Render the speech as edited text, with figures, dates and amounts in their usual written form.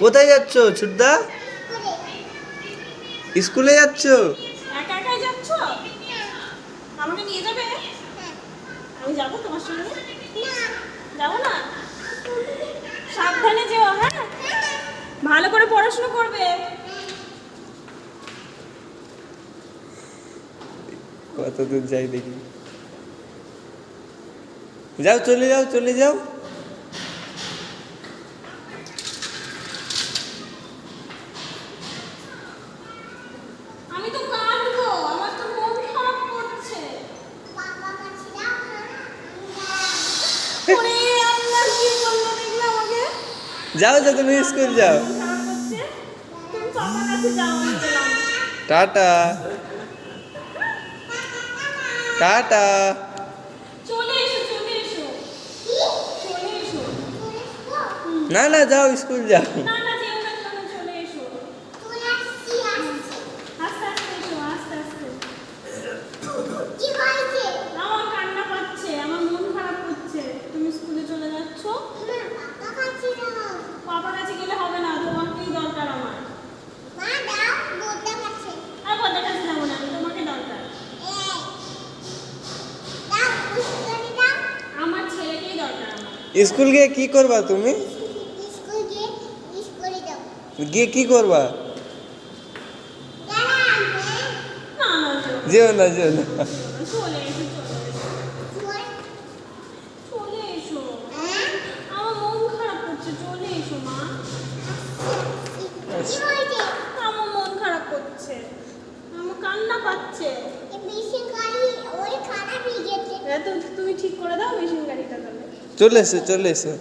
কোথায় যাচ্ছ ছুটদা? স্কুলে যাচ্ছ? একা একাই যাচ্ছ? আমাকে নিয়ে যাবে? আমি যাব তোমার সঙ্গে? যাবো না? সাবধানে যেও, হ্যাঁ? ভালো করে পড়াশোনা করবে। কত দূর যাই দেখি। যাও, চলে যাও, চলে যাও। আমি তো কাঁদবো, আমার তো মন খারাপ করছে। ওরে আল্লাহ, কি বললো দেখলে আমাকে? যাও তো, তুমি স্কুল যাও। মন খারাপ করছে। তুমি পাপার কাছে যাও, আমি গেলাম। Tata tata. চলে এসো, চলে এসো, চলে এসো। না না, যাও, স্কুল যাও। না না, যেও না, যেও না, চলে এসো। আস্তে আস্তে এসো, আস্তে আস্তে। আমার কান্না পাচ্ছে, আমার মন খারাপ করছে। তুমি স্কুলে চলে যাচ্ছ? পাপার কাছে গেলে হবে না, তোমাকেই দরকার আমার। আর বড়দের কাছে যাবো না, আমি তোমাকে দরকার। আমার ছেলেকেই দরকার আমার। স্কুল গিয়ে কি করবা তুমি? গিয়ে কি করবা? না না, যেও না, যেও না। চলে এসো, চলে এসো। আমার মন খারাপ করছে, চলে এসো মা। আমার মন খারাপ করছে, আমার কান্না পাচ্ছে। তুমি ঠিক করে দাও মেশিন গাড়িটা তাহলে। চলে এসো, চলে এসো।